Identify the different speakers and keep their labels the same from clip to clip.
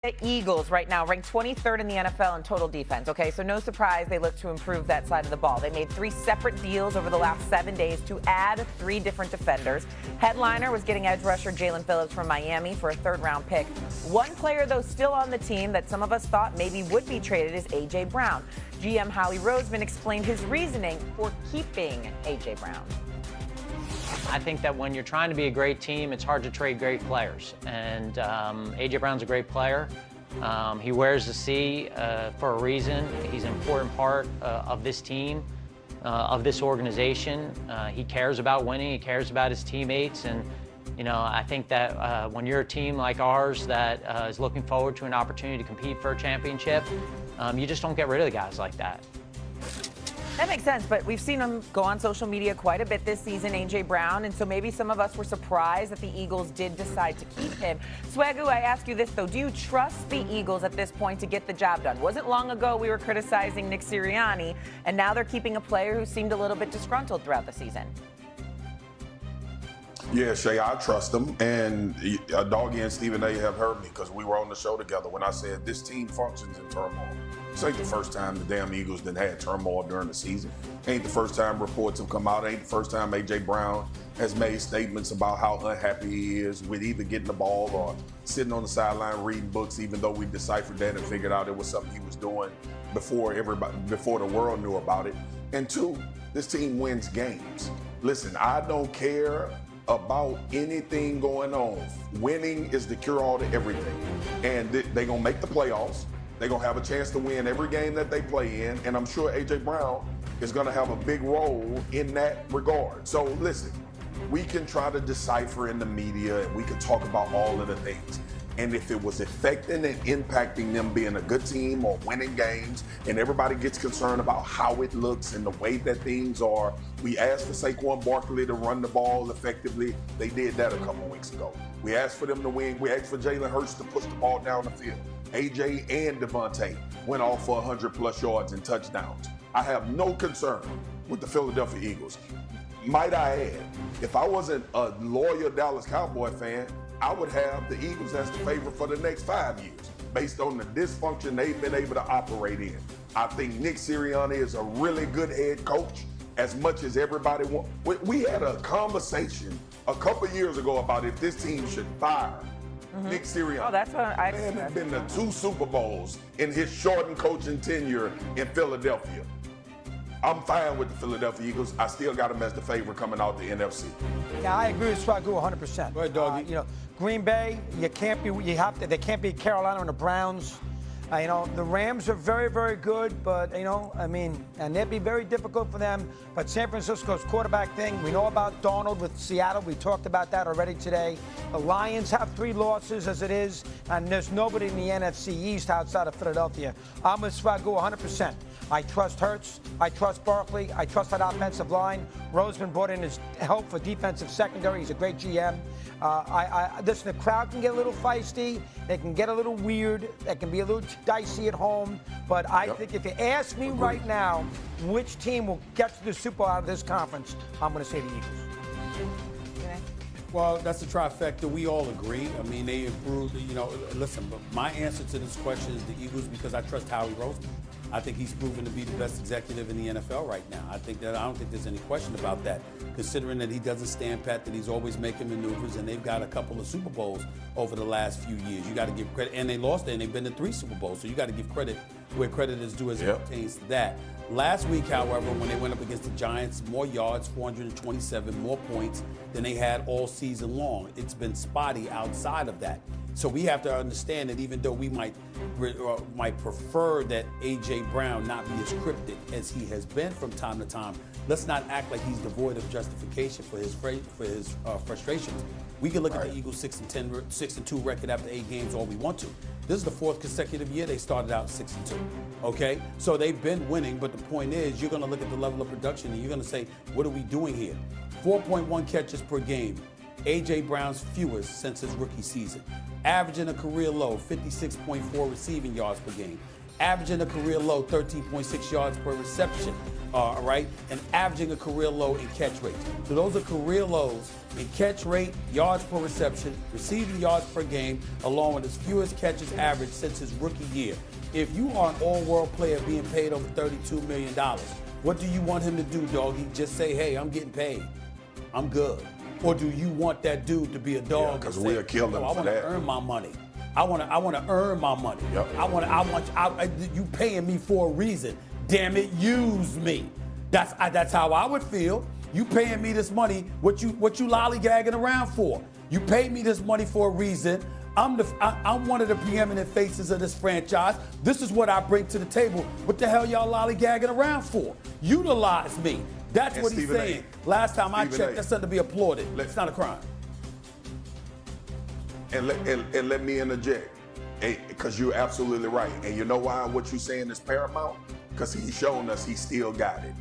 Speaker 1: The Eagles right now ranked 23rd in the NFL in total defense. Okay, so no surprise they look to improve that side of the ball. They made 3 separate deals over the last 7 days to add 3 different defenders. Headliner was getting edge rusher Jalen Phillips from Miami for a 3rd-round pick. One player, though, still on the team that some of us thought maybe would be traded is A.J. Brown. GM Howie explained his reasoning for keeping A.J. Brown.
Speaker 2: I think that when you're trying to be a great team, it's hard to trade great players. And A.J. Brown's a great player. He wears the C for a reason. He's an important part of this team, of this organization. He cares about winning. He cares about his teammates. And, you know, I think that when you're a team like ours that is looking forward to an opportunity to compete for a championship, you just don't get rid of the guys like that.
Speaker 1: That makes sense, but we've seen him go on social media quite a bit this season, A.J. Brown, and so maybe some of us were surprised that the Eagles did decide to keep him. Swagoo, I ask you this, though. Do you trust the Eagles at this point to get the job done? Wasn't long ago we were criticizing Nick Sirianni, and now they're keeping a player who seemed a little bit disgruntled throughout the season.
Speaker 3: Yeah, Shay, I trust them, and Doggy and Stephen A have heard me because we were on the show together when I said this team functions in turmoil. This ain't the first time the damn Eagles done had turmoil during the season. Ain't the first time reports have come out. Ain't the first time A.J. Brown has made statements about how unhappy he is with either getting the ball or sitting on the sideline reading books, even though we deciphered that and figured out it was something he was doing before the world knew about it. And 2, this team wins games. Listen, I don't care about anything going on. Winning is the cure-all to everything. And they're going to make the playoffs. They're going to have a chance to win every game that they play in. And I'm sure A.J. Brown is going to have a big role in that regard. So listen, we can try to decipher in the media and we can talk about all of the things. And if it was affecting and impacting them being a good team or winning games, and everybody gets concerned about how it looks and the way that things are, we asked for Saquon Barkley to run the ball effectively. They did that a couple weeks ago. We asked for them to win. We asked for Jalen Hurts to push the ball down the field. AJ and Devontae went off for 100+ yards and touchdowns. I have no concern with the Philadelphia Eagles. Might I add, if I wasn't a loyal Dallas Cowboy fan, I would have the Eagles as the favorite for the next 5 years, based on the dysfunction they've been able to operate in. I think Nick Sirianni is a really good head coach, as much as everybody wants. We had a conversation a couple years ago about if this team should fire Nick Sirianni.
Speaker 1: Oh, that's what I.
Speaker 3: Man has been to 2 Super Bowls in his shortened coaching tenure in Philadelphia. I'm fine with the Philadelphia Eagles. I still got them as the favorite coming out the NFC.
Speaker 4: Yeah, I agree with Swagoo 100%.
Speaker 3: Go ahead, Doggy.
Speaker 4: You know, Green Bay, they can't beat Carolina and the Browns. You know, the Rams are very, very good, but, you know, I mean, and it'd be very difficult for them. But San Francisco's quarterback thing, we know about Darnold with Seattle. We talked about that already today. The Lions have 3 losses as it is, and there's nobody in the NFC East outside of Philadelphia. I'm with Swagoo 100%. I trust Hurts. I trust Barkley. I trust that offensive line. Roseman brought in his help for defensive secondary. He's a great GM. Listen, the crowd can get a little feisty. They can get a little weird. They can be a little dicey at home. But I think if you ask me right now which team will get to the Super Bowl out of this conference, I'm going to say the Eagles.
Speaker 5: Well, that's a trifecta. We all agree. I mean, they improved. You know, listen, but my answer to this question is the Eagles because I trust Howie Roseman. I think he's proven to be the best executive in the NFL right now. I don't think there's any question about that, considering that he doesn't stand pat, that he's always making maneuvers, and they've got a couple of Super Bowls over the last few years. You got to give credit, and they lost it, and they've been to 3 Super Bowls, so you got to give credit where credit is due as it pertains to that. Last week, however, when they went up against the Giants, more yards, 427, more points than they had all season long. It's been spotty outside of that. So we have to understand that even though we might prefer that A.J. Brown not be as cryptic as he has been from time to time, let's not act like he's devoid of justification for his frustrations. We can look at the Eagles 6-2 record after 8 games all we want to. This is the 4th consecutive year they started out 6-2. Okay? So they've been winning, but the point is you're going to look at the level of production and you're going to say, what are we doing here? 4.1 catches per game. A.J. Brown's fewest since his rookie season. Averaging a career low, 56.4 receiving yards per game. Averaging a career low, 13.6 yards per reception. all right, and averaging a career low in catch rate. So those are career lows in catch rate, yards per reception, receiving yards per game, along with his fewest catches average since his rookie year. If you are an all-world player being paid over $32 million, what do you want him to do, doggy? Just say, hey, I'm getting paid. I'm good. Or do you want that dude to be a dog?
Speaker 3: Because we'll kill him for that.
Speaker 5: I want to earn my money. I want to earn my money.
Speaker 3: Yep.
Speaker 5: You paying me for a reason. Damn it, use me. That's how I would feel. You paying me this money, what you lollygagging around for? You pay me this money for a reason. I'm one of the preeminent faces of this franchise. This is what I bring to the table. What the hell y'all lollygagging around for? Utilize me. That's what he's saying. Last time I checked, that's something to be applauded. It's not a crime.
Speaker 3: And let me interject, because you're absolutely right. And you know why what you're saying is paramount? Because he's shown us he still got it.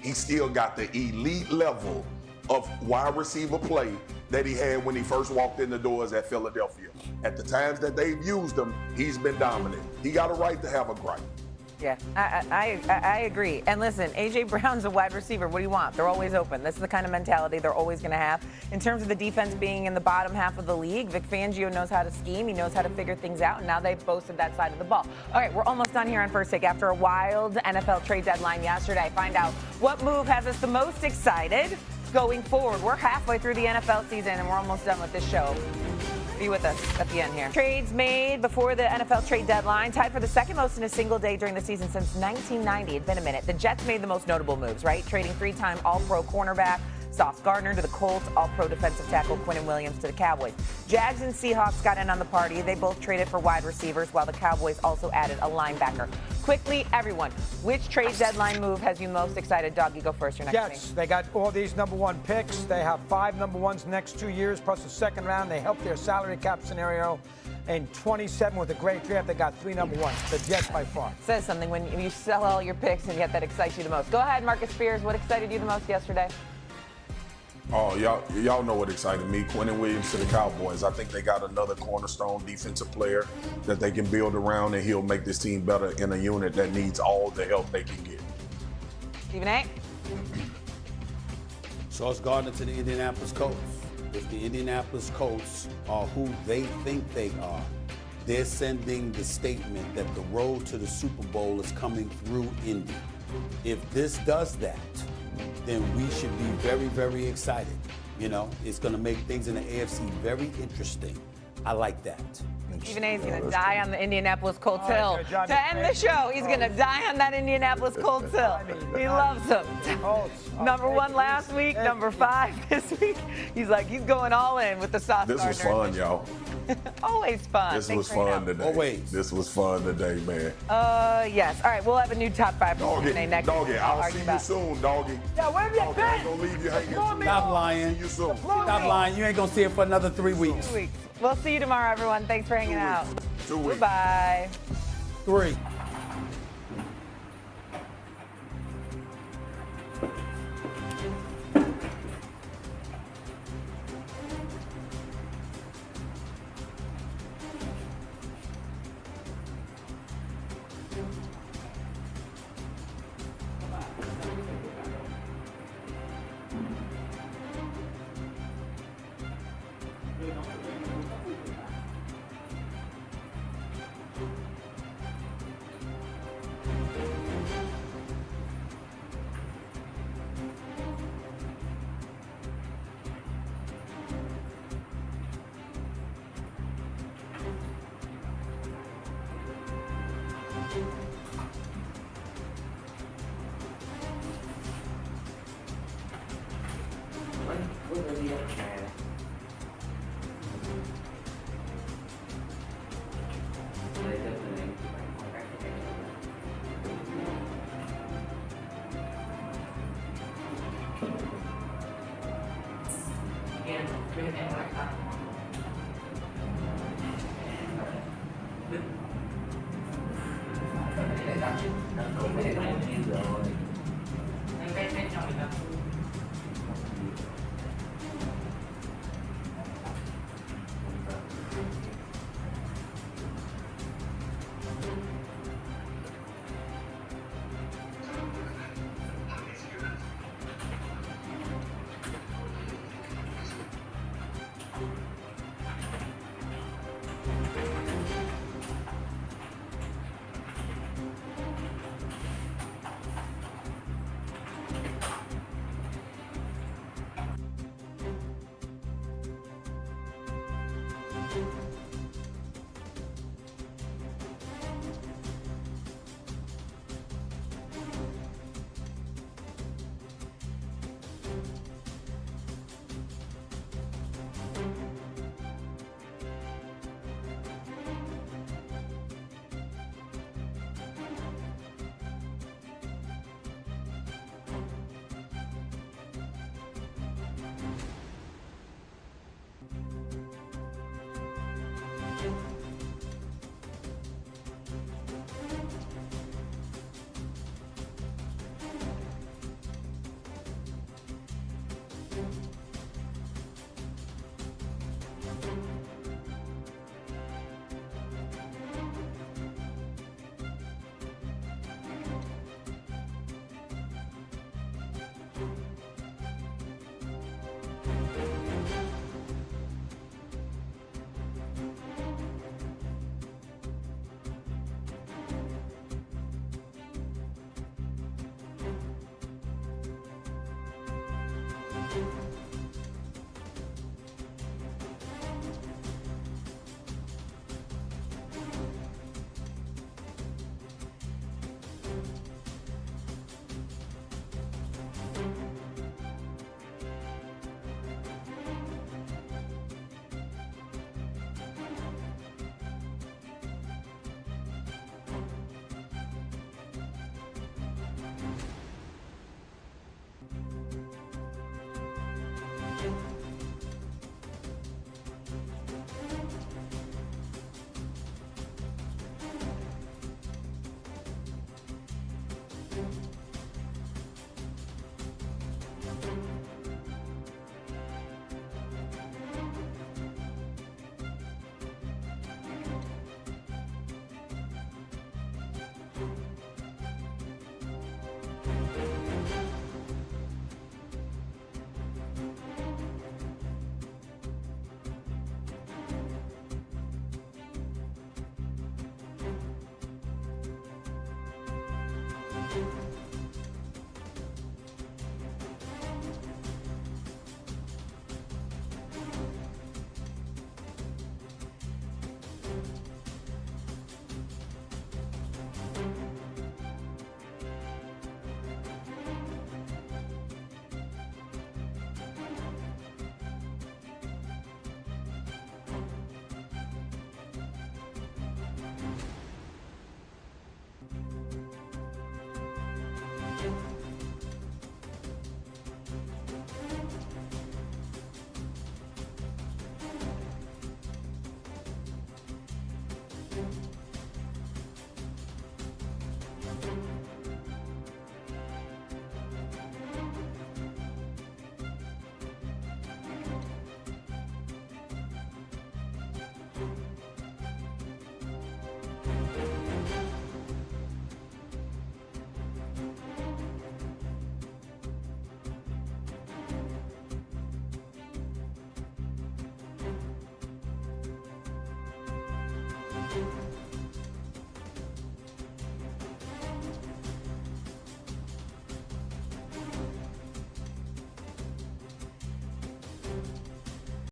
Speaker 3: He still got the elite level of wide receiver play that he had when he first walked in the doors at Philadelphia. At the times that they've used him, he's been dominant. He got a right to have a gripe.
Speaker 1: Yeah, I agree. And listen, A.J. Brown's a wide receiver. What do you want? They're always open. This is the kind of mentality they're always going to have. In terms of the defense being in the bottom half of the league, Vic Fangio knows how to scheme. He knows how to figure things out, and now they've boasted that side of the ball. All right, we're almost done here on First Take. After a wild NFL trade deadline yesterday, find out what move has us the most excited going forward. We're halfway through the NFL season, and we're almost done with this show. Be with us at the end here. Trades made before the NFL trade deadline, tied for the second most in a single day during the season since 1990. It'd been a minute. The Jets made the most notable moves, right? Trading three-time All-Pro cornerback Sauce Gardner to the Colts, All-Pro defensive tackle Quinnen Williams to the Cowboys. Jags and Seahawks got in on the party. They both traded for wide receivers, while the Cowboys also added a linebacker. Quickly, everyone, which trade deadline move has you most excited? Dog, you go first. Your next
Speaker 4: Jets, they got all these number one picks. They have 5 number ones the next 2 years, plus a second round. They helped their salary cap scenario. In 27 with a great draft, they got 3 number ones. The Jets by far.
Speaker 1: Says something when you sell all your picks and yet that excites you the most. Go ahead, Marcus Spears. What excited you the most yesterday?
Speaker 3: Oh, y'all know what excited me. Quinnen Williams to the Cowboys. I think they got another cornerstone defensive player that they can build around, and he'll make this team better in a unit that needs all the help they can get.
Speaker 1: Stephen A.
Speaker 5: Sauce Gardner to the Indianapolis Colts. If the Indianapolis Colts are who they think they are, they're sending the statement that the road to the Super Bowl is coming through Indy. If this does that, then we should be very, very excited. You know, it's going to make things in the AFC very interesting. I like that.
Speaker 1: Stephen A. is going to die on the Indianapolis Colts hill. To end the show, he's going to die on that Indianapolis Colts hill. He loves them. Number 1 last week, number 5 this week. He's like, he's going all in with the Sauce Gardner.
Speaker 3: This was fun, y'all.
Speaker 1: Always fun.
Speaker 3: This was fun today.
Speaker 5: Always.
Speaker 3: This was fun today, man.
Speaker 1: Yes. All right, we'll have a new top 5 for Stephen A. next
Speaker 3: Doggy,
Speaker 1: week.
Speaker 3: I'll see you soon, doggy.
Speaker 4: Yeah, where have you been?
Speaker 3: I ain't gonna leave you hanging.
Speaker 5: Stop lying.
Speaker 3: See you soon.
Speaker 5: Stop lying. You ain't going to see it for another 3 weeks.
Speaker 1: 2 weeks. We'll see you tomorrow, everyone. Thanks for hanging out.
Speaker 3: 2 weeks.
Speaker 1: Goodbye.
Speaker 5: 3.
Speaker 1: Bye.